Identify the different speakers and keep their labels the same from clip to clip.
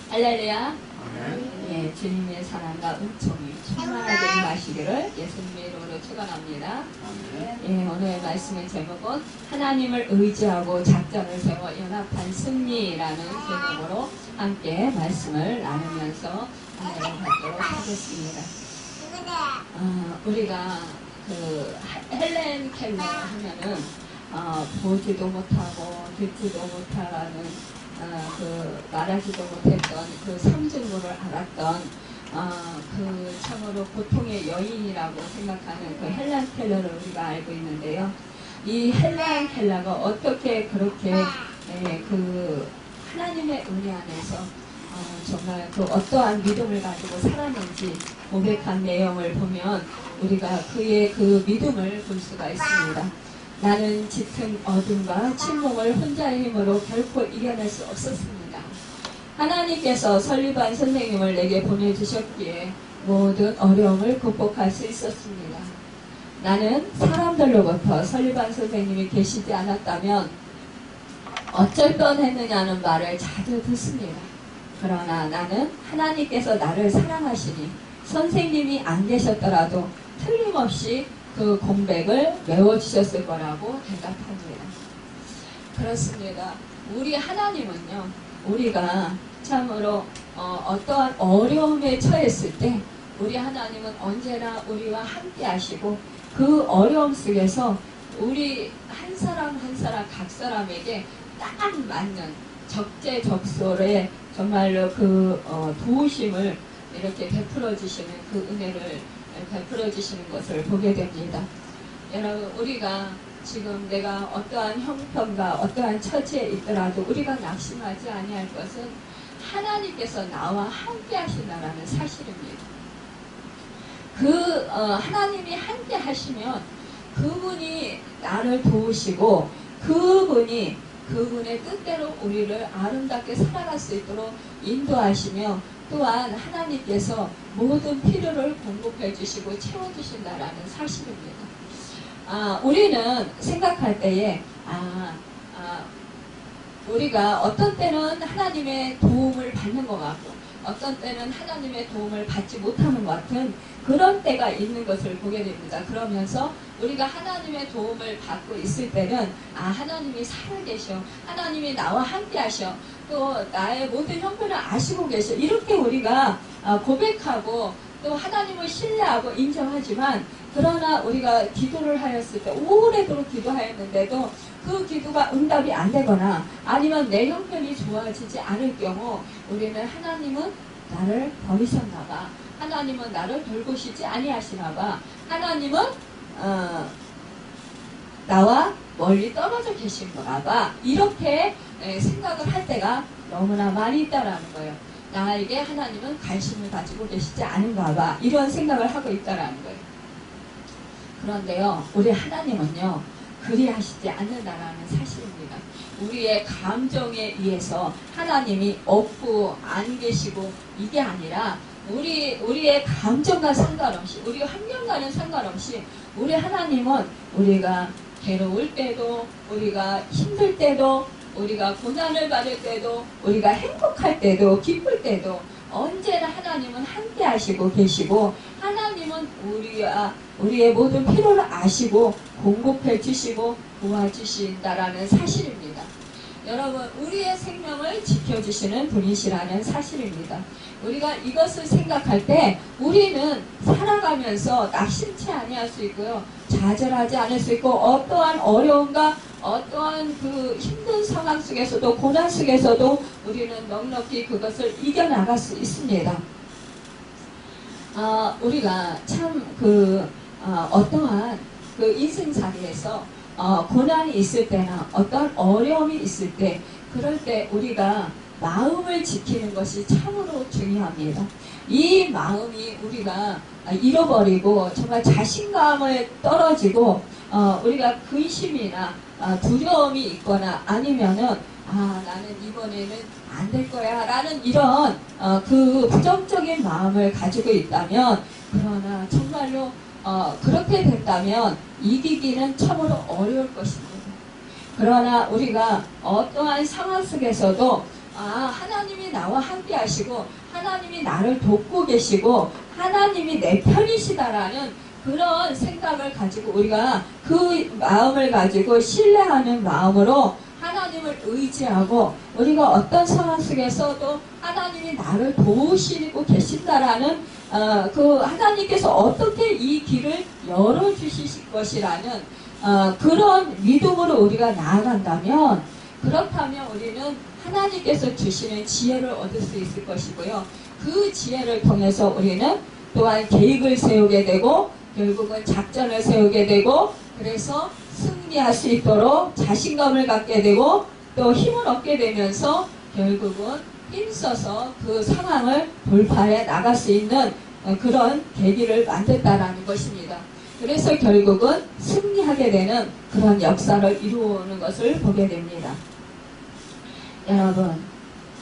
Speaker 1: 할렐루야. 예, 주님의 사랑과 은총이 충만하게 임하시기를 예수님의 이름으로 축원합니다. 예, 오늘 말씀의 제목은 하나님을 의지하고 작전을 세워 연합한 승리라는 제목으로 함께 말씀을 나누면서 은혜를 받도록 하겠습니다. 우리가 그 헬렌 켈러 하면은 보지도 못하고 듣지도 못하는 말하지도 못했던 그 상징물을 알았던 그 참으로 고통의 여인이라고 생각하는 그 헬렌 켈러를 우리가 알고 있는데요. 이 헬렌 켈러가 어떻게 그렇게 그 하나님의 은혜 안에서 정말 그 어떠한 믿음을 가지고 살았는지 고백한 내용을 보면 우리가 그의 그 믿음을 볼 수가 있습니다. 나는 짙은 어둠과 침묵을 혼자의 힘으로 결코 이겨낼 수 없었습니다. 하나님께서 설리반 선생님을 내게 보내주셨기에 모든 어려움을 극복할 수 있었습니다. 나는 사람들로부터 설리반 선생님이 계시지 않았다면 어쩔 뻔했느냐는 말을 자주 듣습니다. 그러나 나는 하나님께서 나를 사랑하시니 선생님이 안 계셨더라도 틀림없이 그 공백을 메워주셨을 거라고 대답합니다. 그렇습니다. 우리 하나님은요, 우리가 참으로 어떠한 어려움에 처했을 때 우리 하나님은 언제나 우리와 함께 하시고 그 어려움 속에서 우리 한 사람 한 사람 각 사람에게 딱 맞는 적재적소에 정말로 그 도우심을 이렇게 베풀어 주시는 그 은혜를 베풀어 주시는 것을 보게 됩니다. 여러분, 우리가 지금 내가 어떠한 형편과 어떠한 처지에 있더라도 우리가 낙심하지 아니할 것은 하나님께서 나와 함께 하신다라는 사실입니다. 하나님이 함께 하시면 그분이 나를 도우시고 그분의 뜻대로 우리를 아름답게 살아갈 수 있도록 인도하시며 또한 하나님께서 모든 필요를 공급해 주시고 채워주신다라는 사실입니다. 우리는 생각할 때에 우리가 어떤 때는 하나님의 도움을 받는 것 같고 어떤 때는 하나님의 도움을 받지 못하는 것 같은 그런 때가 있는 것을 보게 됩니다. 그러면서 우리가 하나님의 도움을 받고 있을 때는 하나님이 살아계셔, 하나님이 나와 함께 하셔, 또 나의 모든 형편을 아시고 계셔, 이렇게 우리가 고백하고 또 하나님을 신뢰하고 인정하지만 그러나 우리가 기도를 하였을 때 오래도록 기도하였는데도 그 기도가 응답이 안 되거나 아니면 내 형편이 좋아지지 않을 경우 우리는 하나님은 나를 버리셨나봐, 하나님은 나를 돌보시지 아니하시나봐, 하나님은 나와 멀리 떨어져 계신 거라봐, 이렇게 생각을 할 때가 너무나 많이 있다라는 거예요. 나에게 하나님은 관심을 가지고 계시지 않은가봐, 이런 생각을 하고 있다라는 거예요. 그런데요, 우리 하나님은요 그리하시지 않는다라는 사실입니다. 우리의 감정에 의해서 하나님이 없고 안 계시고 이게 아니라 우리의 감정과 상관없이 우리 환경과는 상관없이 우리 하나님은 우리가 괴로울 때도 우리가 힘들 때도 우리가 고난을 받을 때도 우리가 행복할 때도 기쁠 때도 언제나 하나님은 함께 하시고 계시고 하나님은 우리의 모든 필요를 아시고 공급해 주시고 도와주신다라는 사실입니다. 여러분, 우리의 생명을 지켜주시는 분이시라는 사실입니다. 우리가 이것을 생각할 때 우리는 살아가면서 낙심치 아니할 수 있고요, 좌절하지 않을 수 있고 어떠한 어려움과 어떠한 그 힘든 상황 속에서도 고난 속에서도 우리는 넉넉히 그것을 이겨나갈 수 있습니다. 우리가 참 어떠한 그 인생자리에서 고난이 있을 때나 어떤 어려움이 있을 때 그럴 때 우리가 마음을 지키는 것이 참으로 중요합니다. 이 마음이 우리가 잃어버리고 정말 자신감을 떨어지고 우리가 근심이나 두려움이 있거나 아니면은 나는 이번에는 안 될 거야 라는 이런 그 부정적인 마음을 가지고 있다면, 그러나 정말로 그렇게 됐다면 이기기는 참으로 어려울 것입니다. 그러나 우리가 어떠한 상황 속에서도 하나님이 나와 함께 하시고 하나님이 나를 돕고 계시고 하나님이 내 편이시다라는 그런 생각을 가지고 우리가 그 마음을 가지고 신뢰하는 마음으로 하나님을 의지하고 우리가 어떤 상황 속에서도 하나님이 나를 도우시고 계신다라는 그 하나님께서 어떻게 이 길을 열어주실 것이라는 그런 믿음으로 우리가 나아간다면, 그렇다면 우리는 하나님께서 주시는 지혜를 얻을 수 있을 것이고요. 그 지혜를 통해서 우리는 또한 계획을 세우게 되고 결국은 작전을 세우게 되고 그래서 승리할 수 있도록 자신감을 갖게 되고 또 힘을 얻게 되면서 결국은 힘써서 그 상황을 돌파해 나갈 수 있는 그런 계기를 만든다라는 것입니다. 그래서 결국은 승리하게 되는 그런 역사를 이루어오는 것을 보게 됩니다. 여러분,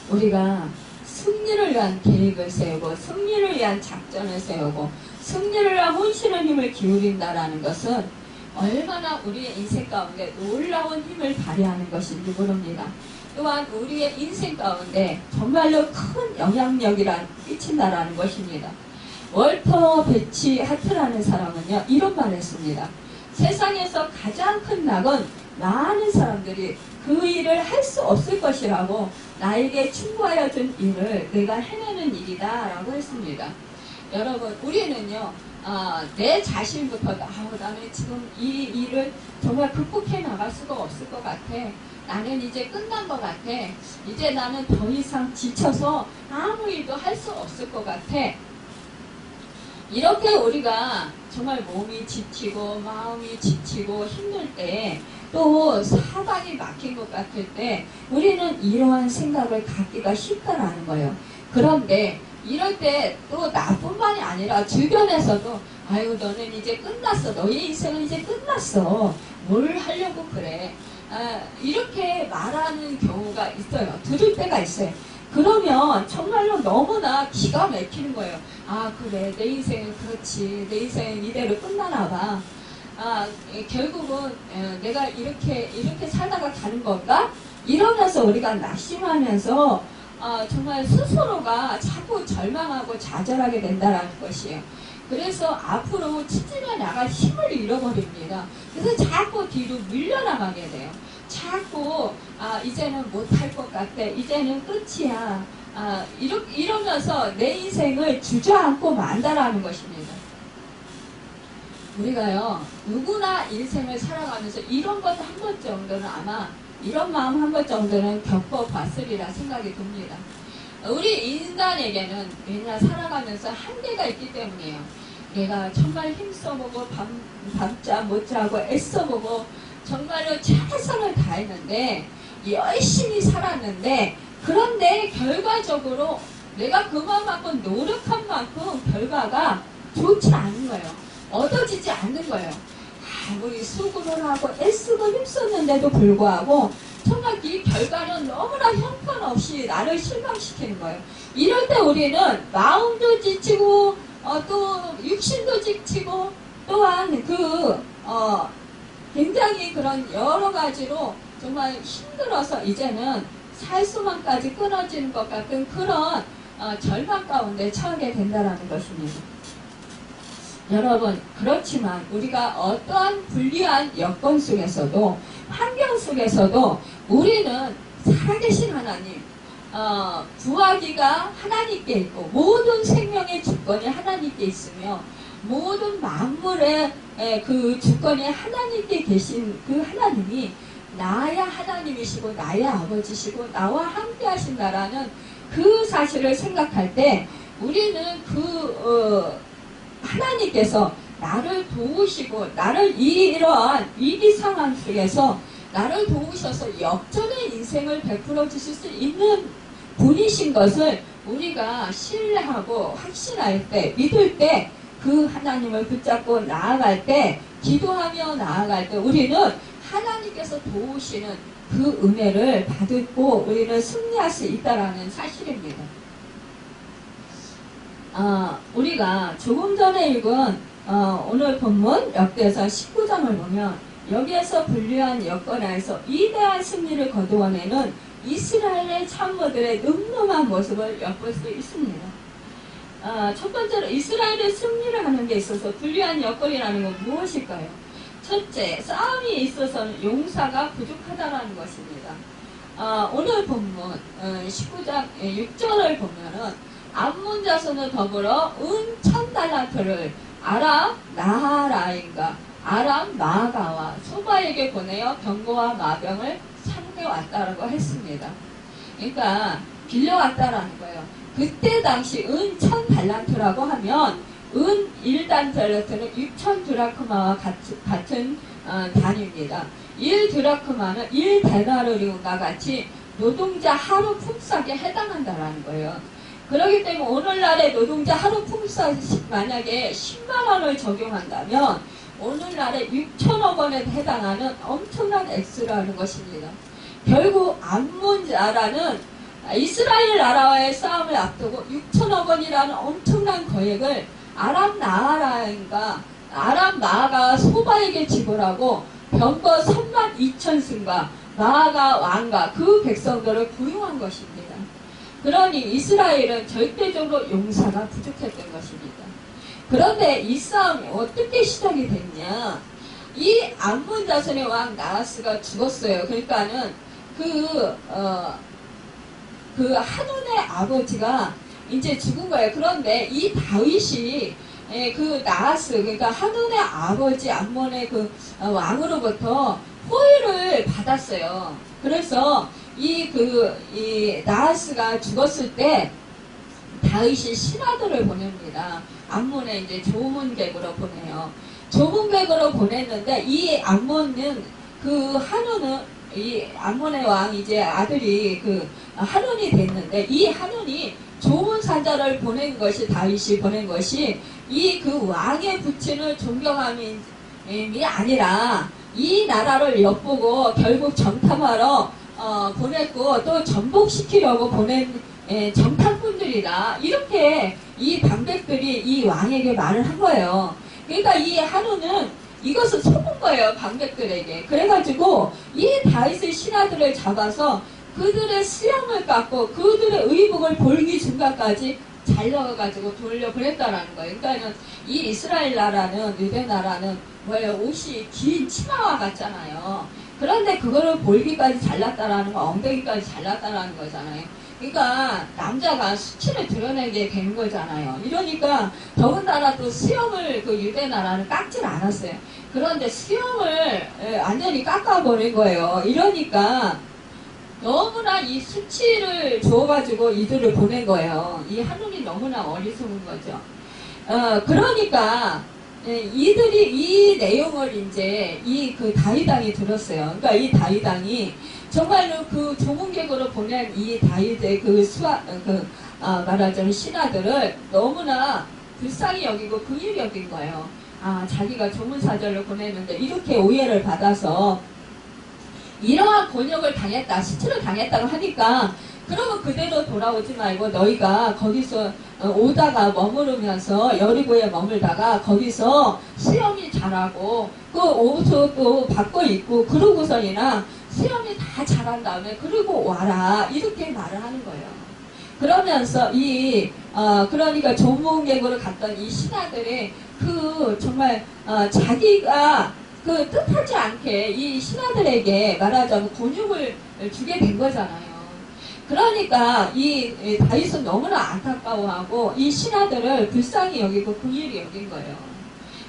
Speaker 1: 우리가 승리를 위한 계획을 세우고 승리를 위한 작전을 세우고 승리를 위한 혼신의 힘을 기울인다라는 것은 얼마나 우리의 인생 가운데 놀라운 힘을 발휘하는 것인지 모릅니다. 또한 우리의 인생 가운데 정말로 큰 영향력이란 끼친다라는 것입니다. 월터 베치 하트라는 사람은요, 이런 말을 했습니다. 세상에서 가장 큰 낙은 많은 사람들이 그 일을 할 수 없을 것이라고 나에게 충고하여 준 일을 내가 해내는 일이다 라고 했습니다. 여러분, 우리는요, 내 자신부터 나는 지금 이 일을 정말 극복해 나갈 수가 없을 것 같아. 나는 이제 끝난 것 같아. 이제 나는 더 이상 지쳐서 아무 일도 할 수 없을 것 같아. 이렇게 우리가 정말 몸이 지치고 마음이 지치고 힘들 때 또 사방이 막힌 것 같을 때 우리는 이러한 생각을 갖기가 쉽다라는 거예요. 그런데 이럴 때 또 나뿐만이 아니라 주변에서도 아유 너는 이제 끝났어. 너의 인생은 이제 끝났어. 뭘 하려고 그래. 이렇게 말하는 경우가 있어요. 들을 때가 있어요. 그러면 정말로 너무나 기가 막히는 거예요. 그래 내 인생은 그렇지. 내 인생은 이대로 끝나나 봐. 결국은 내가 이렇게 살다가 가는 건가? 이러면서 우리가 낙심하면서 정말 스스로가 자꾸 절망하고 좌절하게 된다는 것이에요. 그래서 앞으로 치질러 나갈 힘을 잃어버립니다. 그래서 자꾸 뒤로 밀려나가게 돼요. 자꾸 이제는 못할 것 같아. 이제는 끝이야. 이러면서 내 인생을 주저앉고 만다라는 것입니다. 우리가요, 누구나 인생을 살아가면서 이런 것 한 번 정도는 아마 이런 마음 한 번 정도는 겪어봤으리라 생각이 듭니다. 우리 인간에게는 맨날 살아가면서 한계가 있기 때문이에요. 내가 정말 힘써보고 밤잠 못 자고 애써보고 정말로 최선을 다했는데 열심히 살았는데 그런데 결과적으로 내가 그만큼 노력한 만큼 결과가 좋지 않은 거예요. 얻어지지 않는 거예요. 아무리 수고를 하고 애쓰고 힘썼는데도 불구하고 정말 이 결과는 너무나 형편없이 나를 실망시키는 거예요. 이럴 때 우리는 마음도 지치고 또 육신도 지치고 또한 굉장히 그런 여러 가지로 정말 힘들어서 이제는 살 수만까지 끊어지는 것 같은 그런 절망 가운데 처하게 된다는 것입니다. 여러분, 그렇지만 우리가 어떠한 불리한 여건 속에서도 환경 속에서도 우리는 살아계신 하나님, 부하기가 하나님께 있고 모든 생명의 주권이 하나님께 있으며 모든 만물의 그 주권이 하나님께 계신 그 하나님이 나야 하나님이시고 나야 아버지시고 나와 함께 하신다라는 그 사실을 생각할 때 우리는 하나님께서 나를 도우시고 나를 이러한 위기 상황 속에서 나를 도우셔서 역전의 인생을 베풀어 주실 수 있는 분이신 것을 우리가 신뢰하고 확신할 때, 믿을 때, 그 하나님을 붙잡고 나아갈 때, 기도하며 나아갈 때 우리는 하나님께서 도우시는 그 은혜를 받고 우리는 승리할 수 있다는 사실입니다. 우리가 조금 전에 읽은 오늘 본문 역대서 19장을 보면 여기에서 분류한 여건 안에서 위대한 승리를 거두어내는 이스라엘의 참모들의 늠름한 모습을 엿볼 수 있습니다. 첫 번째로 이스라엘의 승리를 하는 데 있어서 불리한 여건이라는 건 무엇일까요? 첫째, 싸움이 있어서는 용사가 부족하다는 것입니다. 오늘 본문 19장 6절을 보면은 암몬 자손을 더불어 은 1000달란트를 아람 나하라인과 아람 마가와 소바에게 보내어 병거와 마병을 상대왔다라고 했습니다. 그러니까 빌려왔다라는 거예요. 그때 당시 은 1000달란트라고 하면 은 1달란트는 6000드라크마와 같은 단위입니다. 1드라크마는 1데나리온과 같이 노동자 하루 품삯에 해당한다는 거예요. 그렇기 때문에 오늘날의 노동자 하루 품삯이 만약에 10만원을 적용한다면 오늘날의 6천억 원에 해당하는 엄청난 액수라는 것입니다. 결국 암몬자라는 이스라엘 나라와의 싸움을 앞두고 6천억 원이라는 엄청난 거액을 아람 나하라인과 아람 마아가 소바에게 지불하고 병거 32,000승과 마아가 왕과 그 백성들을 구용한 것입니다. 그러니 이스라엘은 절대적으로 용사가 부족했던 것입니다. 그런데 이 싸움이 어떻게 시작이 됐냐? 이 암몬 자손의 왕 나하스가 죽었어요. 그러니까는 그 한온의 아버지가 이제 죽은 거예요. 그런데 이 다윗이 그 나하스, 그러니까 한온의 아버지 암몬의 그 왕으로부터 호의를 받았어요. 그래서 이 나하스가 죽었을 때 다윗이 신하들을 보냅니다. 암몬에 이제 조문객으로 보내요. 조문객으로 보냈는데 이 암몬은 이 암몬의 왕 이제 아들이 한온이 됐는데 이 한온이 좋은 사자를 보낸 것이 다윗이 보낸 것이 이 왕의 부친을 존경함이 아니라 이 나라를 엿보고 결국 정탐하러 보냈고 또 전복시키려고 보낸 정탐꾼들이다. 이렇게 이 방백들이 이 왕에게 말을 한 거예요. 그러니까 이 한우는 이것을 속은 거예요. 방백들에게. 그래가지고 이 다윗의 신하들을 잡아서 그들의 수염을 깎고 그들의 의복을 볼기 중간까지 잘라가지고 돌려보냈다라는 거예요. 그러니까 이 이스라엘 나라는 유대 나라는 뭐예요? 옷이 긴 치마와 같잖아요. 그런데 그거를 볼기까지 잘랐다라는 거, 엉덩이까지 잘랐다라는 거잖아요. 그러니까 남자가 수치를 드러내게 되는 거잖아요. 이러니까 더군다나 또 수염을 유대 나라는 깎질 않았어요. 그런데 수염을 완전히 깎아버린 거예요. 이러니까 너무나 이 수치를 줘가지고 이들을 보낸 거예요. 이 한눈이 너무나 어리석은 거죠. 그러니까 이들이 이 내용을 이제 다윗왕이 들었어요. 그러니까 이 다윗왕이 정말로 조문객으로 보낸 이 다윗의 말하자면 신하들을 너무나 불쌍히 여기고 긍휼히 여긴 거예요. 자기가 조문사절을 보냈는데 이렇게 오해를 받아서 이러한 곤욕을 당했다, 수치를 당했다고 하니까 그러면 그대로 돌아오지 말고 너희가 거기서 오다가 머무르면서 여리고에 머물다가 거기서 수염이 자라고 그 옷을 또 바꿔 입고 그러고서이나 수염이 다 자란 다음에 그리고 와라 이렇게 말을 하는 거예요. 그러면서 그러니까 조문객으로 갔던 이 신하들이 정말 자기가 뜻하지 않게 이 신하들에게 말하자면 곤욕을 주게 된 거잖아요. 그러니까 이 다윗은 너무나 안타까워하고 이 신하들을 불쌍히 여기고 긍휼히 여긴 거예요.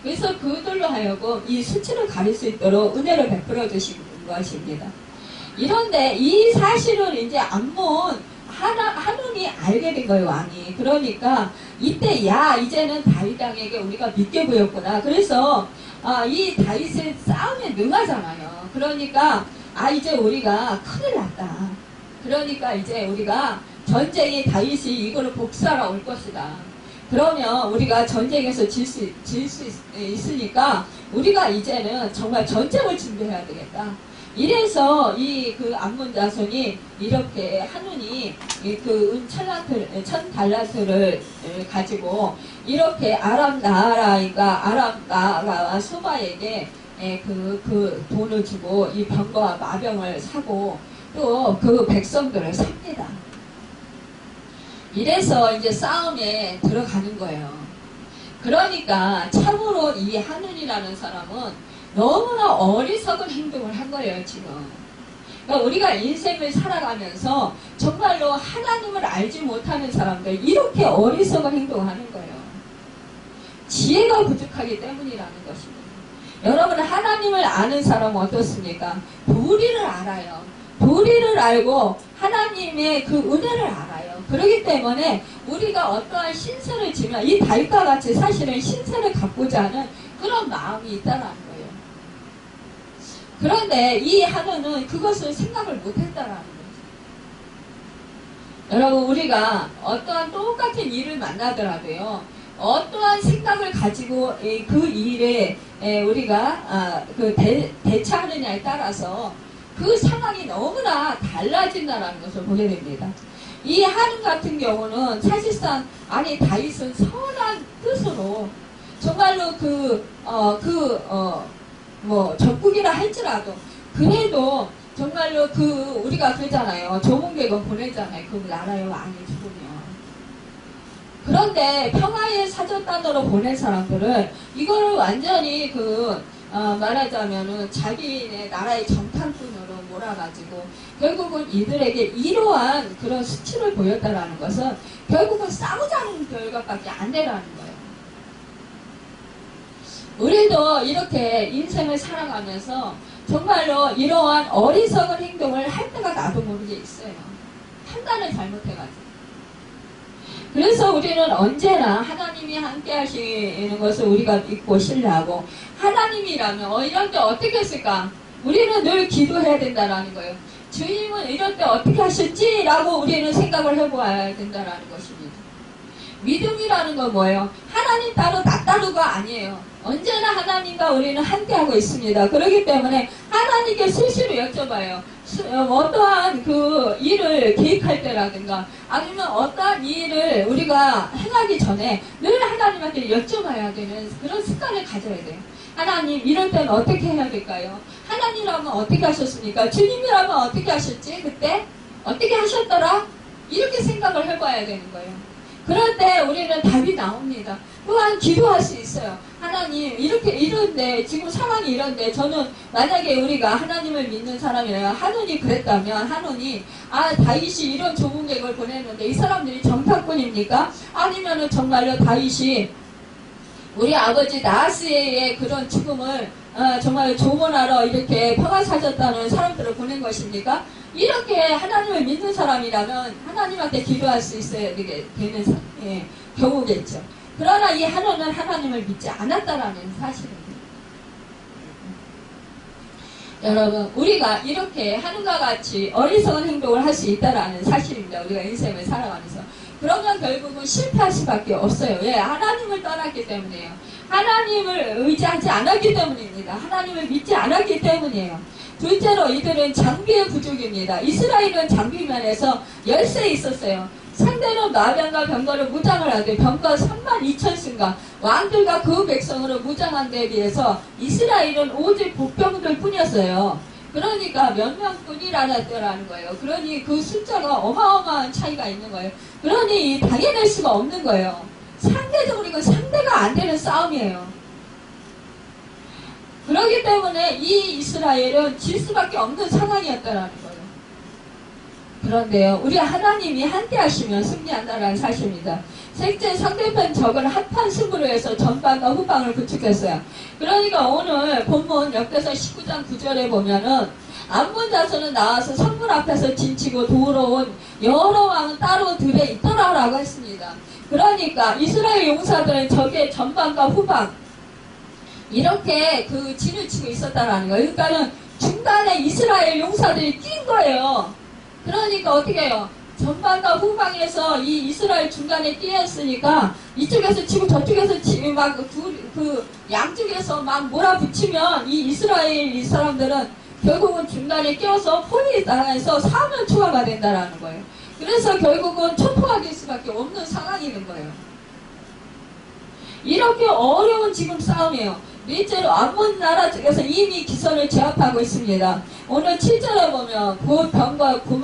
Speaker 1: 그래서 그들로 하여금 이 수치를 가릴 수 있도록 은혜를 베풀어 주신 것입니다. 이런데 이 사실을 이제 한눈이 알게 된 거예요, 왕이. 그러니까 이때 이제는 다윗 왕에게 우리가 믿게 보였구나. 그래서 이 다윗의 싸움에 능하잖아요. 그러니까 이제 우리가 큰일 났다. 그러니까 이제 우리가 전쟁에 다윗이 이거를 복수하러 올 것이다. 그러면 우리가 전쟁에서 질 수 있으니까 우리가 이제는 정말 전쟁을 준비해야 되겠다. 이래서 암몬 자손이 이렇게 한눈이 은 1000달란트를 가지고 이렇게 아람 나하라이가 아람 나하라와 소바에게 그 돈을 주고 이 병거와 마병을 사고 또 그 백성들을 삽니다. 이래서 이제 싸움에 들어가는 거예요. 그러니까 참으로 이 하눈이라는 사람은 너무나 어리석은 행동을 한 거예요, 지금. 그러니까 우리가 인생을 살아가면서 정말로 하나님을 알지 못하는 사람들, 이렇게 어리석은 행동을 하는 거예요. 지혜가 부족하기 때문이라는 것입니다. 여러분, 하나님을 아는 사람은 어떻습니까? 도리를 알아요. 도리를 알고 하나님의 그 은혜를 알아요. 그렇기 때문에 우리가 어떠한 신세를 지면 이 다윗과 같이 사실은 신세를 갖고자 하는 그런 마음이 있다는 거예요. 그런데 이 하느는 그것을 생각을 못했다라는 거죠. 여러분, 우리가 어떠한 똑같은 일을 만나더라도요, 어떠한 생각을 가지고 그 일에 우리가 대처하느냐에 따라서 그 상황이 너무나 달라진다는 것을 보게 됩니다. 이 하눈 같은 경우는 사실상 다윗은 선한 뜻으로 정말로 적국이라 할지라도 그래도 정말로 우리가 그러잖아요. 조문객은 보내잖아요. 그 나라에 왕이 죽으면. 그런데 평화의 사절단으로 보낸 사람들은 이거를 완전히 말하자면은 자기네 나라의 정탐꾼으로 몰아가지고 결국은 이들에게 이러한 그런 수치를 보였다라는 것은 결국은 싸우자는 결과밖에 안 되라는 거예요. 우리도 이렇게 인생을 살아가면서 정말로 이러한 어리석은 행동을 할 때가 나도 모르게 있어요. 판단을 잘못해가지고. 그래서 우리는 언제나 하나님이 함께 하시는 것을 우리가 믿고 신뢰하고, 하나님이라면 이럴 때 어떻게 했을까? 우리는 늘 기도해야 된다는 거예요. 주님은 이럴 때 어떻게 하셨지? 라고 우리는 생각을 해보아야 된다는 것입니다. 믿음이라는 건 뭐예요? 하나님 따로 나 따로가 아니에요. 언제나 하나님과 우리는 함께하고 있습니다. 그렇기 때문에 하나님께 수시로 여쭤봐요. 어떠한 그 일을 계획할 때라든가 아니면 어떠한 일을 우리가 행하기 전에 늘 하나님한테 여쭤봐야 되는 그런 습관을 가져야 돼요. 하나님, 이럴 때는 어떻게 해야 될까요? 하나님이라면 어떻게 하셨습니까? 주님이라면 어떻게 하셨지? 그때? 어떻게 하셨더라? 이렇게 생각을 해봐야 되는 거예요. 그럴 때 우리는 답이 나옵니다. 또한 기도할 수 있어요. 하나님, 이런데, 지금 상황이 이런데, 저는 만약에 우리가 하나님을 믿는 사람이라 하느니 그랬다면, 하느니, 다윗이 이런 조문객을 보냈는데, 이 사람들이 정탐꾼입니까? 아니면은 정말로 다윗이 우리 아버지 나하스의 그런 죽음을 정말 조문하러 이렇게 평화 사줬다는 사람들을 보낸 것입니까? 이렇게 하나님을 믿는 사람이라면 하나님한테 기도할 수 있어야 되는 경우겠죠. 그러나 이 하느는 하나님을 믿지 않았다라는 사실입니다. 여러분, 우리가 이렇게 하느과 같이 어리석은 행동을 할 수 있다라는 사실입니다. 우리가 인생을 살아가면서. 그러면 결국은 실패할 수밖에 없어요. 왜? 하나님을 떠났기 때문이에요. 하나님을 의지하지 않았기 때문입니다. 하나님을 믿지 않았기 때문이에요. 둘째로 이들은 장비의 부족입니다. 이스라엘은 장비 면에서 열세 있었어요. 상대는 마병과 병거를 무장을 하되 병거 32,000승과 왕들과 그 백성으로 무장한 데에 비해서 이스라엘은 오직 복병들 뿐이었어요. 그러니까 몇 명뿐이라는 거예요. 그러니 그 숫자가 어마어마한 차이가 있는 거예요. 그러니 당해낼 수가 없는 거예요. 상대적으로 이건 상대가 안 되는 싸움이에요. 그렇기 때문에 이 이스라엘은 질 수밖에 없는 상황이었다는 거예요. 그런데요, 우리 하나님이 함께 하시면 승리한다는 사실입니다. 셋째, 상대편 적을 한판 승부로 해서 전방과 후방을 구축했어요. 그러니까 오늘 본문 역대서 19장 9절에 보면은 암몬 자손은 나와서 성문 앞에서 진치고 돌아온 여러 왕은 따로 들에 있더라라고 했습니다. 그러니까 이스라엘 용사들은 적의 전방과 후방 이렇게 진을 치고 있었다라는 거예요. 그러니까는 중간에 이스라엘 용사들이 낀 거예요. 그러니까 어떻게 해요? 전방과 후방에서 이 이스라엘 중간에 끼었으니까 이쪽에서 치고 저쪽에서 치고 막 양쪽에서 막 몰아붙이면 이 이스라엘 이 사람들은 결국은 중간에 끼어서 포위에 당해서 사면 초과가 된다라는 거예요. 그래서 결국은 초토화 될 수밖에 없는 상황이 된 거예요. 이렇게 어려운 지금 싸움이에요. 넷째로 암몬 나라 쪽에서 이미 기선을 제압하고 있습니다. 오늘 7절에 보면 그 병과 그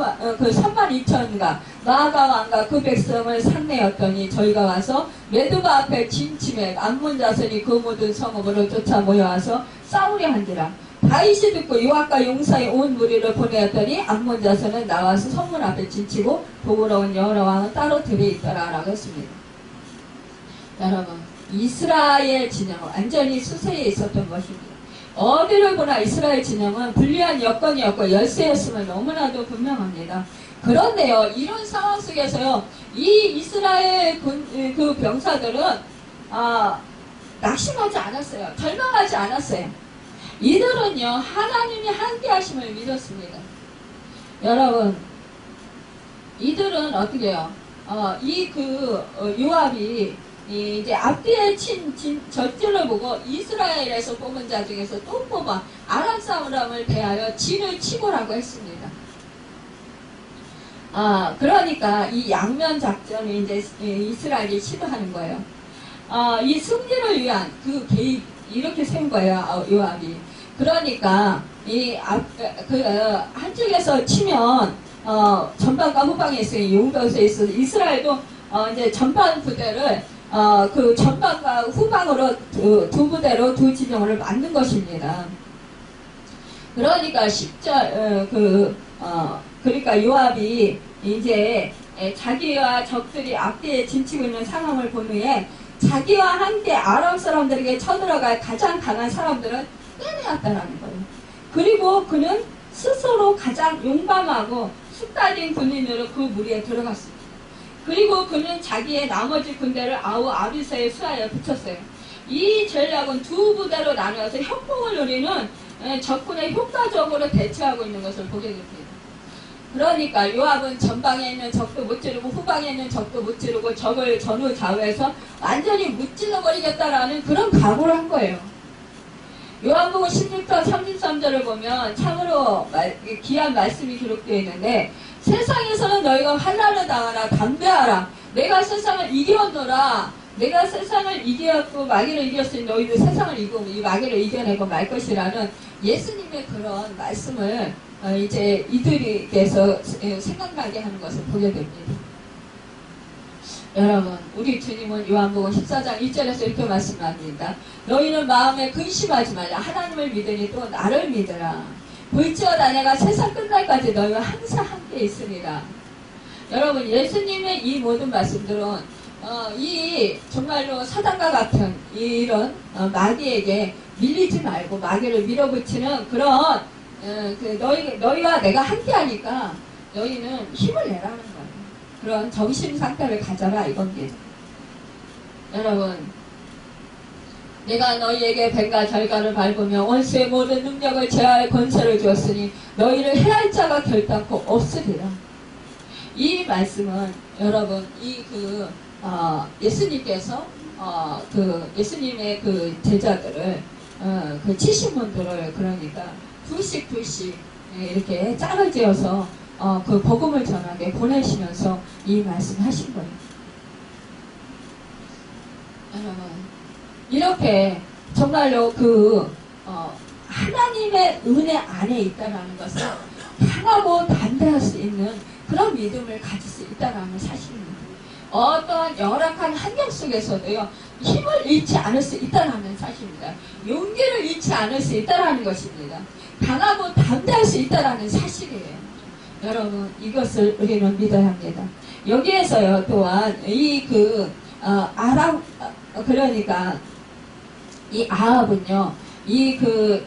Speaker 1: 32,000가 마아가 왕과 그 백성을 상내었더니 저희가 와서 메두바 앞에 진침해 암몬 자손이 그 모든 성읍으로 쫓아 모여와서 싸우려 한지라. 다윗이 듣고 요압과 용사의 온 무리를 보내었더니 암몬 자손은 나와서 성문 앞에 진치고 도우러 온 여호와 왕은 따로 들에 있더라 라고 했습니다. 여러분, 이스라엘 진영은 완전히 수세에 있었던 것입니다. 어디를 보나 이스라엘 진영은 불리한 여건이었고 열세였음을 너무나도 분명합니다. 그런데요, 이런 상황 속에서요, 이 이스라엘 그 병사들은 낙심하지 않았어요. 절망하지 않았어요. 이들은요, 하나님이 함께 하심을 믿었습니다. 여러분, 이들은 어떻게 해요? 요압이 이제 앞뒤에 친 젖줄을 보고 이스라엘에서 뽑은 자 중에서 또 뽑아 아람 사람을 대하여 진을 치고라고 했습니다. 그러니까 이 양면 작전을 이제 이스라엘이 시도하는 거예요. 이 승리를 위한 그 계획 이렇게 세운 거예요, 요압이. 그러니까 한쪽에서 치면 전방과 후방에 있어요. 용병에 있어서 이스라엘도 이제 전방 부대를 그 전방과 후방으로 두 부대로 두 진영을 만든 것입니다. 그러니까 10절 그러니까 요압이 이제 자기와 적들이 앞뒤에 진치고 있는 상황을 본 후에 자기와 함께 아람 사람들에게 쳐들어갈 가장 강한 사람들은 빼내었다라는 거예요. 그리고 그는 스스로 가장 용감하고 숫달린 군인으로 그 무리에 들어갔습니다. 그리고 그는 자기의 나머지 군대를 아비새의 수하에 붙였어요. 이 전략은 두 부대로 나누어서 협공을 노리는 적군에 효과적으로 대처하고 있는 것을 보게 됩니다. 그러니까 요압은 전방에 있는 적도 못 찌르고 후방에 있는 적도 못 찌르고 적을 전후 좌우에서 완전히 무찔러버리겠다라는 그런 각오를 한 거예요. 요한복음 16장 33절을 보면 참으로 귀한 말씀이 기록되어 있는데, 세상에서는 너희가 환난을 당하라 담대하라 내가 세상을 이겼노라. 내가 세상을 이겼고 마귀를 이겼으니 너희도 세상을 이기고 이 마귀를 이겨내고 말 것이라는 예수님의 그런 말씀을 이제 이들에게서 생각나게 하는 것을 보게 됩니다. 여러분, 우리 주님은 요한복음 14장 1절에서 이렇게 말씀합니다. 너희는 마음에 근심하지 말라. 하나님을 믿으니 또 나를 믿으라. 볼지어다 내가 세상 끝날까지 너희와 항상 함께 있으리라. 여러분, 예수님의 이 모든 말씀들은 이 정말로 사단과 같은 이런 마귀에게 밀리지 말고 마귀를 밀어붙이는 그런 너희와 내가 함께하니까 너희는 힘을 내라는 거예요. 그런 정신 상태를 가져라 이겁니다. 여러분, 내가 너희에게 뱀과 결과를 밟으며 원수의 모든 능력을 제어할 권세를 주었으니 너희를 해할 자가 결단코 없으리라. 이 말씀은 여러분 예수님께서 예수님의 그 제자들을 그 치신분들을 그러니까 둘씩 이렇게 짝을 지어서 그 복음을 전하게 보내시면서 이 말씀하신 거예요. 여러분, 이렇게 정말로 하나님의 은혜 안에 있다는 것은 강하고 담대할 수 있는 그런 믿음을 가질 수 있다는 사실입니다. 어떤 열악한 환경 속에서도요, 힘을 잃지 않을 수 있다는 사실입니다. 용기를 잃지 않을 수 있다는 것입니다. 강하고 담대할 수 있다는 사실이에요. 여러분, 이것을 우리는 믿어야 합니다. 여기에서요, 또한 그러니까 이 아합은요,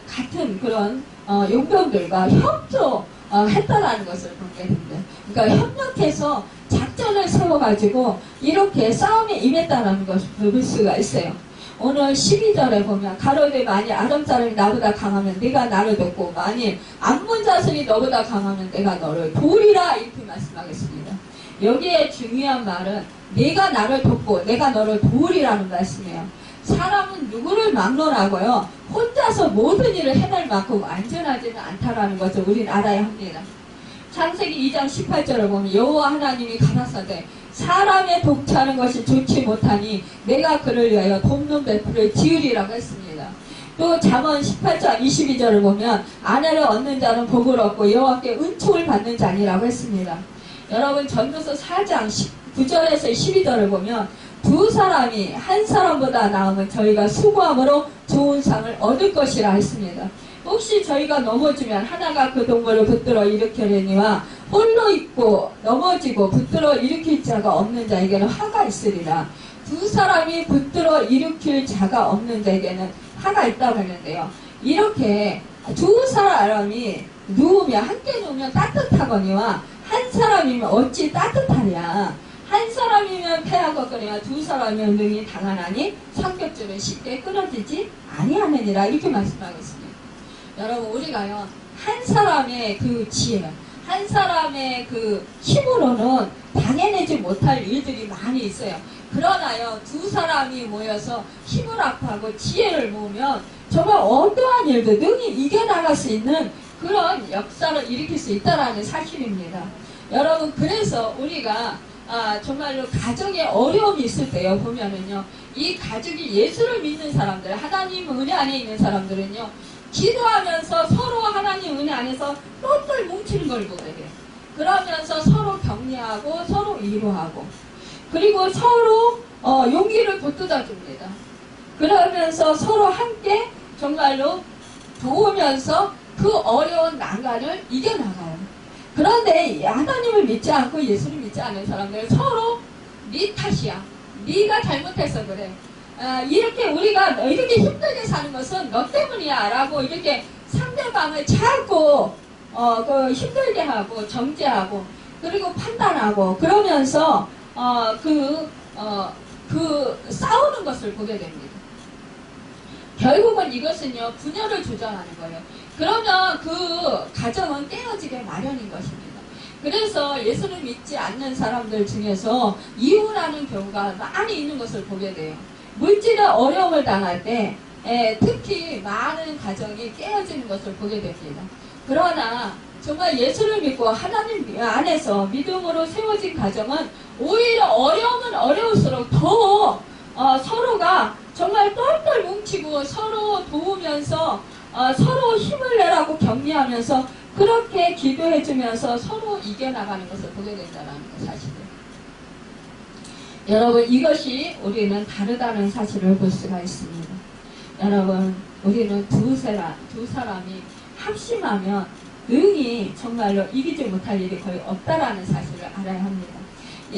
Speaker 1: 같은 그런 용병들과 협조했다라는 것을 보게 됩니다. 그러니까 협력해서 작전을 세워가지고 이렇게 싸움에 임했다는 것을 볼 수가 있어요. 오늘 12절에 보면 가로되 만일 아람 사람이 나보다 강하면 내가 나를 돕고 만일 암몬 자손이 너보다 강하면 내가 너를 도우리라 이렇게 말씀하겠습니다. 여기에 중요한 말은 내가 나를 돕고 내가 너를 도우리라는 말씀이에요. 사람은 누구를 막론하고요, 혼자서 모든 일을 해낼 만큼 안전하지는 않다라는 것을 우리는 알아야 합니다. 창세기 2장 18절을 보면 여호와 하나님이 가라사대 사람의 독차는 것이 좋지 못하니 내가 그를 위하여 돕는 배풀을 지으리라고 했습니다. 또 잠언 18장 22절을 보면 아내를 얻는 자는 복을 얻고 여호와께 은총을 받는 자니라고 했습니다. 여러분 전도서 4장 9절에서 12절을 보면 두 사람이 한 사람보다 나으면 저희가 수고함으로 좋은 상을 얻을 것이라 했습니다. 혹시 저희가 넘어지면 하나가 그 동물을 붙들어 일으키려니와 홀로 있고 넘어지고 붙들어 일으킬 자가 없는 자에게는 화가 있으리라. 두 사람이 붙들어 일으킬 자가 없는 자에게는 화가 있다고 했는데요. 이렇게 두 사람이 누우면 함께 누우면 따뜻하거니와 한 사람이면 어찌 따뜻하랴. 한 사람이면 패하겠거니와 두 사람이면 능히 당하나니 삼겹줄은 쉽게 끊어지지 아니하느니라. 이렇게 말씀하겠습니다. 여러분 우리가요 한 사람의 그 지혜, 한 사람의 그 힘으로는 당해내지 못할 일들이 많이 있어요. 그러나요 두 사람이 모여서 힘을 합하고 지혜를 모으면 정말 어떠한 일도 능히 이겨나갈 수 있는 그런 역사를 일으킬 수 있다는 사실입니다. 여러분 그래서 우리가 정말로 가정에 어려움이 있을 때요 보면은요 이 가족이 예수를 믿는 사람들, 하나님 은혜 안에 있는 사람들은요 기도하면서 서로 하나님 은혜 안에서 똘똘 뭉치는 걸 보게 돼요. 그러면서 서로 격려하고 서로 위로하고 그리고 서로 용기를 돋돋아 줍니다. 그러면서 서로 함께 정말로 도우면서 그 어려운 난관을 이겨나가요. 그런데 하나님을 믿지 않고 예수를 믿지 않는 사람들은 서로 네 탓이야. 네가 잘못해서 그래. 이렇게 우리가 이렇게 힘들게 사는 것은 너 때문이야 라고 이렇게 상대방을 자꾸 힘들게 하고 정죄하고 그리고 판단하고 그러면서 싸우는 것을 보게 됩니다. 결국은 이것은요 분열을 조장하는 거예요. 그러면 그 가정은 깨어지게 마련인 것입니다. 그래서 예수를 믿지 않는 사람들 중에서 이혼하는 경우가 많이 있는 것을 보게 돼요. 물질의 어려움을 당할 때 특히 많은 가정이 깨어지는 것을 보게 됩니다. 그러나 정말 예수를 믿고 하나님 안에서 믿음으로 세워진 가정은 오히려 어려우면 어려울수록 더 서로가 정말 똘똘 뭉치고 서로 도우면서 서로 힘을 내라고 격려하면서 그렇게 기도해주면서 서로 이겨나가는 것을 보게 된다는 사실이에요. 여러분 이것이 우리는 다르다는 사실을 볼 수가 있습니다. 여러분 우리는 두 사람이 합심하면 능히 정말로 이기지 못할 일이 거의 없다라는 사실을 알아야 합니다.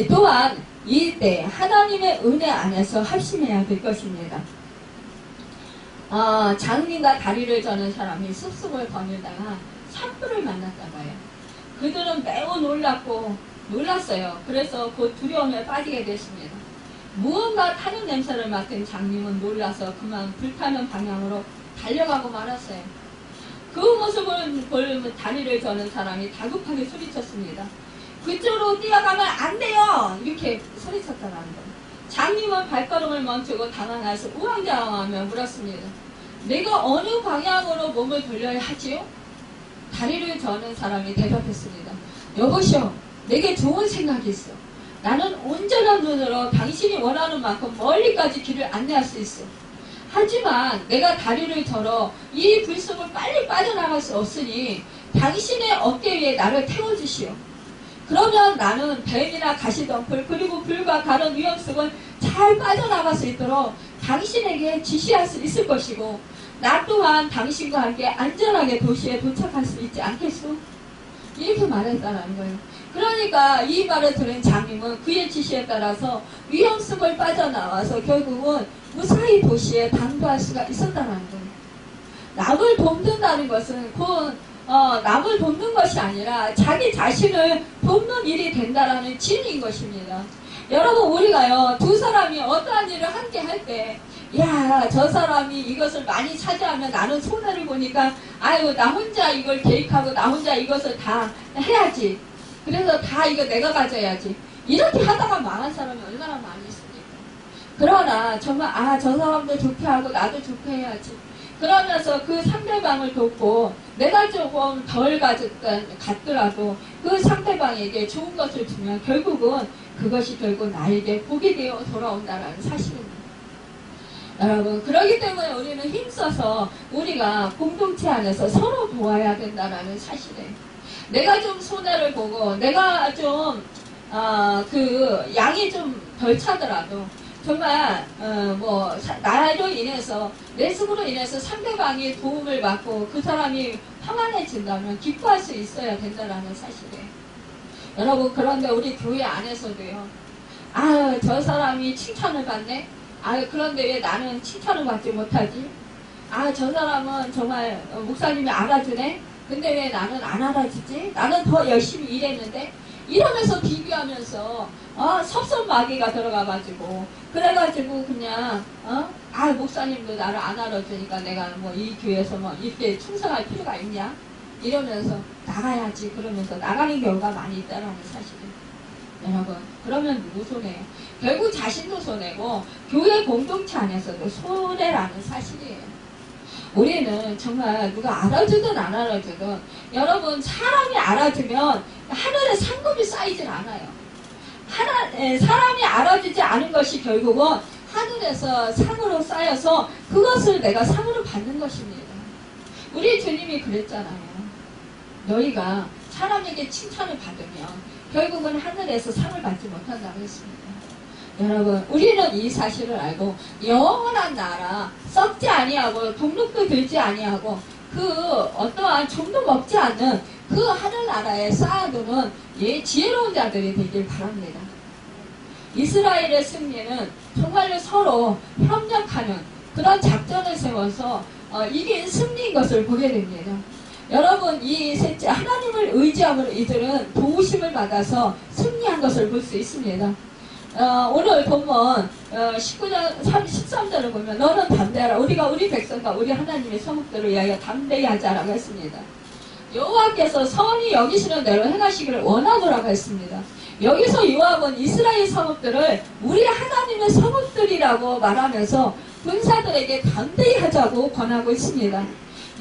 Speaker 1: 또한 이때 하나님의 은혜 안에서 합심해야 될 것입니다. 장님과 다리를 저는 사람이 숲속을 거닐다가 산불을 만났다가요. 그들은 매우 놀랐어요. 그래서 곧 두려움에 빠지게 됐습니다. 무언가 타는 냄새를 맡은 장님은 놀라서 그만 불타는 방향으로 달려가고 말았어요. 그 모습을 보면 다리를 저는 사람이 다급하게 소리쳤습니다. 그쪽으로 뛰어가면 안 돼요! 이렇게 소리쳤다는 거예요. 장님은 발걸음을 멈추고 당황해서 우왕좌왕하며 물었습니다. 내가 어느 방향으로 몸을 돌려야 하지요? 다리를 저는 사람이 대답했습니다. 여보시오, 내게 좋은 생각이 있어. 나는 온전한 눈으로 당신이 원하는 만큼 멀리까지 길을 안내할 수 있어. 하지만 내가 다리를 절어 이 불속을 빨리 빠져나갈 수 없으니 당신의 어깨 위에 나를 태워주시오. 그러면 나는 뱀이나 가시덤불 그리고 불과 다른 위험 속을 잘 빠져나갈 수 있도록 당신에게 지시할 수 있을 것이고 나 또한 당신과 함께 안전하게 도시에 도착할 수 있지 않겠소? 이렇게 말했다는 거예요. 그러니까 이 말을 들은 장님은 그의 지시에 따라서 위험 속을 빠져나와서 결국은 무사히 도시에 당도할 수가 있었다는 거예요. 남을 돕는다는 것은 곧 남을 돕는 것이 아니라 자기 자신을 돕는 일이 된다라는 진리인 것입니다. 여러분 우리가요 두 사람이 어떠한 일을 함께 할 때 야, 저 사람이 이것을 많이 차지하면 나는 손해를 보니까 아이고 나 혼자 이걸 계획하고 나 혼자 이것을 다 해야지. 그래서 다 이거 내가 가져야지. 이렇게 하다가 망한 사람이 얼마나 많이 있습니까? 그러나 정말 저 사람도 좋게 하고 나도 좋게 해야지. 그러면서 그 상대방을 돕고 내가 조금 덜 갖더라도 그 상대방에게 좋은 것을 주면 결국은 그것이 결국 나에게 복이 되어 돌아온다는 사실입니다. 여러분, 그렇기 때문에 우리는 힘써서 우리가 공동체 안에서 서로 도와야 된다는 사실이에요. 내가 좀 손해를 보고 내가 좀 그 양이 좀 덜 차더라도 정말 나로 인해서 내 sức 으로 인해서 상대방이 도움을 받고 그 사람이 평안해진다면 기뻐할 수 있어야 된다는 사실이에요. 여러분, 그런데 우리 교회 안에서도요, 저 사람이 칭찬을 받네? 그런데 왜 나는 칭찬을 받지 못하지? 저 사람은 정말 목사님이 알아주네? 근데 왜 나는 안 알아주지? 나는 더 열심히 일했는데? 이러면서 비교하면서 섭섭마귀가 들어가가지고 그래가지고 그냥 목사님도 나를 안 알아주니까 내가 뭐 이 교회에서 뭐 이렇게 충성할 필요가 있냐? 이러면서 나가야지 그러면서 나가는 경우가 많이 있다는 사실이에요. 여러분, 그러면 누구 손해예요? 결국 자신도 손해고 교회 공동체 안에서도 손해라는 사실이에요. 우리는 정말 누가 알아주든 안 알아주든 여러분, 사람이 알아주면 하늘에 상급이 쌓이질 않아요. 사람이 알아주지 않은 것이 결국은 하늘에서 상으로 쌓여서 그것을 내가 상으로 받는 것입니다. 우리 주님이 그랬잖아요. 너희가 사람에게 칭찬을 받으면 결국은 하늘에서 상을 받지 못한다고 했습니다. 여러분, 우리는 이 사실을 알고 영원한 나라, 썩지 아니하고 동록도 들지 아니하고 그 어떠한 종도 먹지 않는 그 하늘나라에 쌓아두는 지혜로운 자들이 되길 바랍니다. 이스라엘의 승리는 정말로 서로 협력하는 그런 작전을 세워서 이긴 승리인 것을 보게 됩니다. 여러분, 이 셋째 하나님을 의지함으로 이들은 도우심을 받아서 승리한 것을 볼 수 있습니다. 오늘 본문 19장 13절을 보면 너는 담대하라. 우리가 우리 백성과 우리 하나님의 성읍들을 위하여 담대히 하자라고 했습니다. 여호와께서 선히 여기시는 대로 행하시기를 원하노라고 했습니다. 여기서 요압은 이스라엘 성읍들을 우리 하나님의 성읍들이라고 말하면서 군사들에게 담대히 하자고 권하고 있습니다.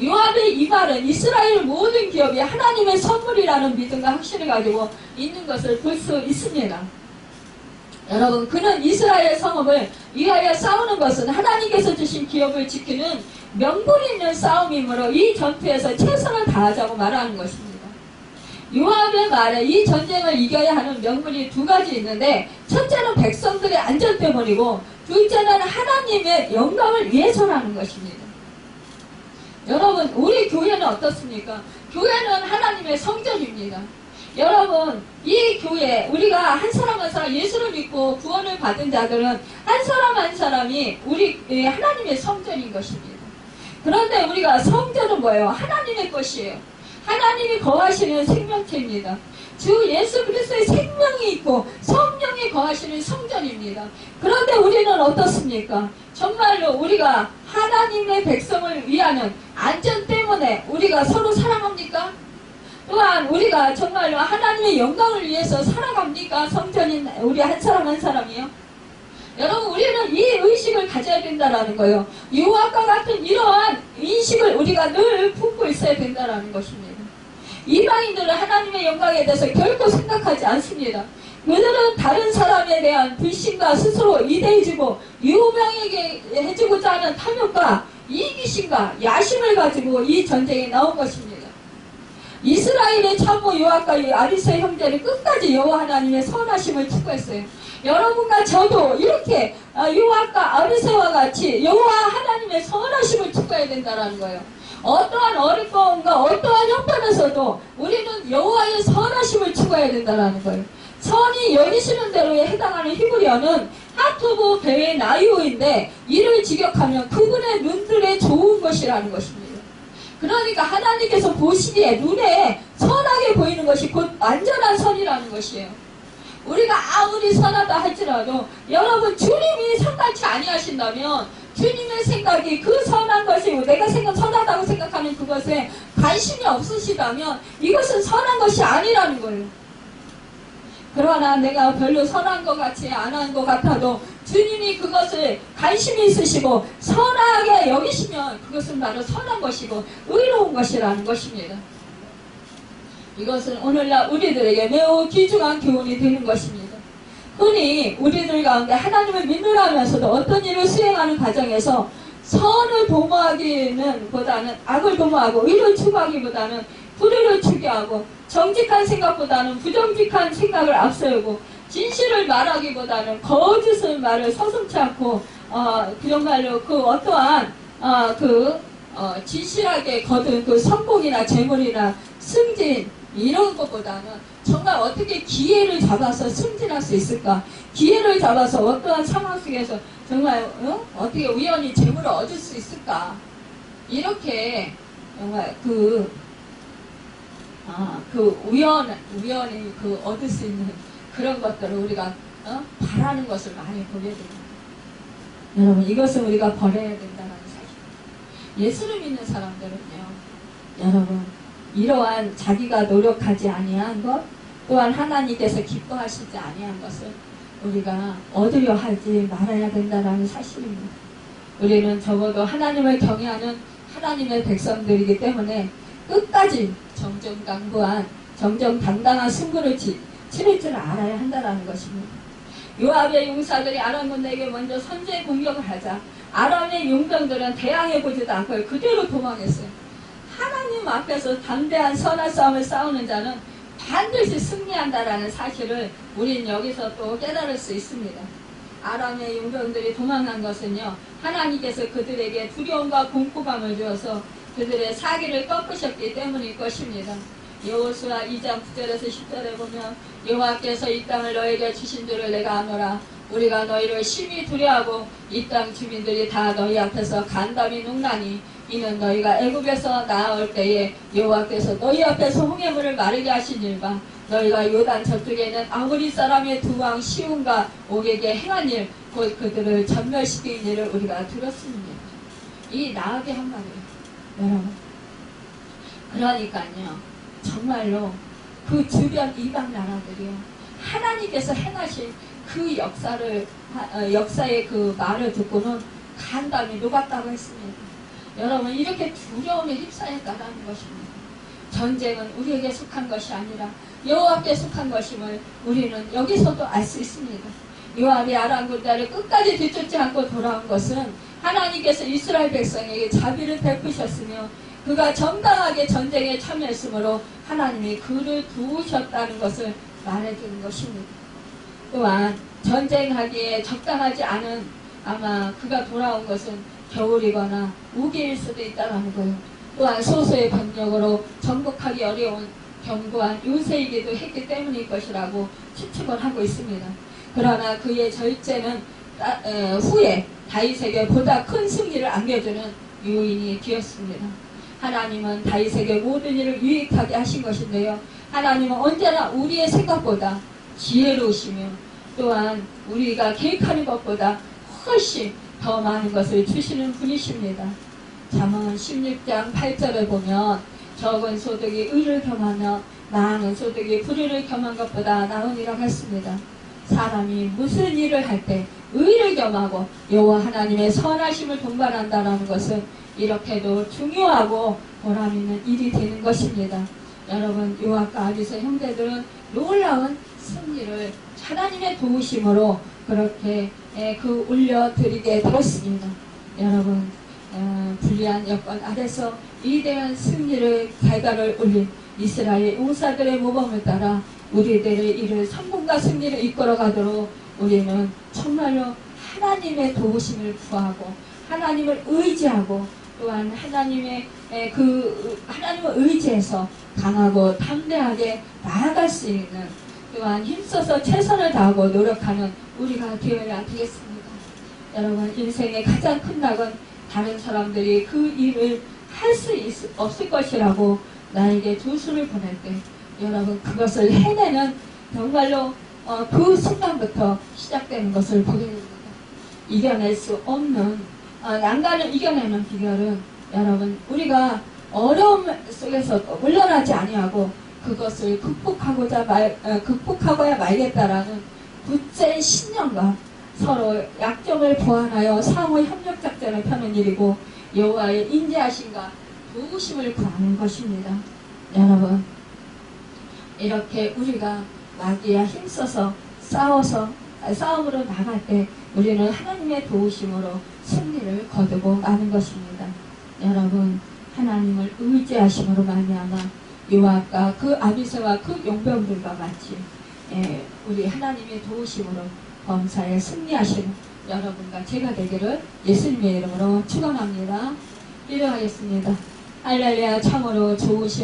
Speaker 1: 요압의 이 말은 이스라엘 모든 기업이 하나님의 선물이라는 믿음과 확신을 가지고 있는 것을 볼 수 있습니다. 여러분, 그는 이스라엘 성읍을 위하여 싸우는 것은 하나님께서 주신 기업을 지키는 명분 있는 싸움이므로 이 전투에서 최선을 다하자고 말하는 것입니다. 요압의 말에 이 전쟁을 이겨야 하는 명분이 두 가지 있는데, 첫째는 백성들의 안전 때문이고 둘째는 하나님의 영광을 위해서라는 것입니다. 여러분, 우리 교회는 어떻습니까? 교회는 하나님의 성전입니다. 여러분, 이 교회, 우리가 한 사람 한 사람 예수를 믿고 구원을 받은 자들은 한 사람 한 사람이 우리 하나님의 성전인 것입니다. 그런데 우리가 성전은 뭐예요? 하나님의 것이에요. 하나님이 거하시는 생명체입니다. 주 예수 그리스도의 생명이 있고 성령이 거하시는 성전입니다. 그런데 우리는 어떻습니까? 정말로 우리가 하나님의 백성을 위하는 안전 때문에 우리가 서로 사랑합니까? 또한 우리가 정말로 하나님의 영광을 위해서 살아갑니까? 성전인 우리 한 사람 한 사람이요. 여러분, 우리는 이 의식을 가져야 된다는 거예요. 요압과 같은 이러한 인식을 우리가 늘 품고 있어야 된다는 것입니다. 이방인들은 하나님의 영광에 대해서 결코 생각하지 않습니다. 그들은 다른 사람에 대한 불신과 스스로 이대해주고 유명하게 해주고자 하는 탐욕과 이기심과 야심을 가지고 이 전쟁에 나온 것입니다. 이스라엘의 참모 요압과 아리세 형제는 끝까지 여호와 하나님의 선하심을 추구했어요. 여러분과 저도 이렇게 요압과 아리세와 같이 여호와 하나님의 선하심을 추구해야 된다는 거예요. 어떠한 어렵고 어떠한 형편에서도 우리는 여호와의 선하심을 추구해야 된다는 거예요. 선이 여기시는 대로에 해당하는 히브리어는 하토브 베웨 나이오인데 이를 직역하면 그분의 눈들에 좋은 것이라는 것입니다. 그러니까 하나님께서 보시기에 눈에 선하게 보이는 것이 곧 완전한 선이라는 것이에요. 우리가 아무리 선하다 할지라도 여러분, 주님이 상관치 아니하신다면 주님의 생각이 그 선한 것이 내가 선하다고 생각하는 그것에 관심이 없으시다면 이것은 선한 것이 아니라는 거예요. 그러나 내가 별로 선한 것 같이 안 한 것 같아도 주님이 그것을 관심이 있으시고 선하게 여기시면 그것은 바로 선한 것이고 의로운 것이라는 것입니다. 이것은 오늘날 우리들에게 매우 귀중한 교훈이 되는 것입니다. 흔히 우리들 가운데 하나님을 믿으라면서도 어떤 일을 수행하는 과정에서 선을 도모하기는 보다는 악을 도모하고 의를 추구하기보다는 불의를 추구하고 정직한 생각보다는 부정직한 생각을 앞세우고 진실을 말하기보다는 거짓을 말을 서슴지 않고 정말로 그 어떠한 진실하게 거둔 그 성공이나 재물이나 승진 이런 것보다는 정말 어떻게 기회를 잡아서 승진할 수 있을까? 기회를 잡아서 어떠한 상황 속에서 정말 어떻게 우연히 재물을 얻을 수 있을까? 이렇게 정말 우연히 얻을 수 있는 그런 것들을 우리가 바라는 것을 많이 보게 됩니다. 여러분, 이것은 우리가 버려야 된다는 사실. 예수를 믿는 사람들은요, 여러분, 이러한 자기가 노력하지 아니한 것, 또한 하나님께서 기뻐하시지 아니한 것을 우리가 얻으려 하지 말아야 된다는 사실입니다. 우리는 적어도 하나님을 경외하는 하나님의 백성들이기 때문에 끝까지 정정당당한 승부를 치를 줄 알아야 한다는 것입니다. 요압의 용사들이 아람 군대에게 먼저 선제 공격을 하자 아람의 용병들은 대항해보지도 않고 그대로 도망했어요. 하나님 앞에서 담대한 선한 싸움을 싸우는 자는 반드시 승리한다라는 사실을 우리는 여기서 또 깨달을 수 있습니다. 아람의 용병들이 도망한 것은요, 하나님께서 그들에게 두려움과 공포감을 주어서 그들의 사기를 꺾으셨기 때문일 것입니다. 여호수아 2장 9절에서 10절에 보면 여호와께서 이 땅을 너에게 주신 줄을 내가 아노라. 우리가 너희를 심히 두려워하고 이 땅 주민들이 다 너희 앞에서 간담이 녹나니 이는 너희가 애굽에서 나아올 때에 여호와께서 너희 앞에서 홍해물을 마르게 하신 일과 너희가 요단 저쪽에 있는 아모리 사람의 두 왕 시온과 옥에게 행한 일, 곧 그들을 전멸시킨 일을 우리가 들었습니다. 이 나아게 한 말이에요. 여러분, 그러니까요, 정말로 그 주변 이방 나라들이요, 하나님께서 행하신 그 역사의 그 말을 듣고는 간담이 녹았다고 했습니다. 여러분, 이렇게 두려움에 휩싸였다는 것입니다. 전쟁은 우리에게 속한 것이 아니라 여호와께 속한 것임을 우리는 여기서도 알 수 있습니다. 요압이 아람 군대를 끝까지 뒤쫓지 않고 돌아온 것은 하나님께서 이스라엘 백성에게 자비를 베푸셨으며 그가 정당하게 전쟁에 참여했으므로 하나님이 그를 도우셨다는 것을 말해주는 것입니다. 또한 전쟁하기에 적당하지 않은 아마 그가 돌아온 것은 겨울이거나 우기일 수도 있다는 거예요. 또한 소수의 병력으로 정복하기 어려운 견고한 요새이기도 했기 때문일 것이라고 추측을 하고 있습니다. 그러나 그의 절제는 후에 다윗에게 보다 큰 승리를 안겨주는 요인이 되었습니다. 하나님은 다윗에게 모든 일을 유익하게 하신 것인데요, 하나님은 언제나 우리의 생각보다 지혜로우시며 또한 우리가 계획하는 것보다 훨씬 더 많은 것을 주시는 분이십니다. 잠언 16장 8절에 보면 적은 소득이 의를 겸하며 많은 소득이 불의를 겸한 것보다 나으니라고 했습니다. 사람이 무슨 일을 할 때 의를 겸하고 여호와 하나님의 선하심을 동반한다는 것은 이렇게도 중요하고 보람있는 일이 되는 것입니다. 여러분, 요압과 아비새 형제들은 놀라운 승리를 하나님의 도우심으로 그렇게 올려드리게 되었습니다. 여러분, 불리한 여건 아래서 위대한 승리를 결과를 올린 이스라엘 용사들의 모범을 따라 우리들의 일을 성공과 승리를 이끌어가도록 우리는 정말로 하나님의 도우심을 구하고 하나님을 의지하고 또한 하나님을 의지해서 강하고 담대하게 나아갈 수 있는, 또한 힘써서 최선을 다하고 노력하는 우리가 되어야 되겠습니다. 여러분, 인생의 가장 큰 낙은 다른 사람들이 그 일을 할 수 없을 것이라고 나에게 조수를 보낼 때 여러분, 그것을 해내는 정말로 그 순간부터 시작되는 것을 보게 됩니다. 이겨낼 수 없는 난간을 이겨내는 비결은 여러분, 우리가 어려움 속에서 물러나지 아니하고 그것을 극복하고야 말겠다라는 굳센 신념과 서로 약점을 보완하여 상호 협력 작전을 펴는 일이고 여호와의 인자하심과 도우심을 구하는 것입니다. 여러분, 이렇게 우리가 마귀와 힘써서 싸워서 싸움으로 나갈 때 우리는 하나님의 도우심으로 승리를 거두고 마는 것입니다. 여러분, 하나님을 의지하심으로 말미암아 요압과 그 아비새와 그 용병들과 같이 우리 하나님의 도우심으로 범사에 승리하시는 여러분과 제가 되기를 예수님의 이름으로 축원합니다. 기도하겠습니다. 할렐루야. 참으로 좋으신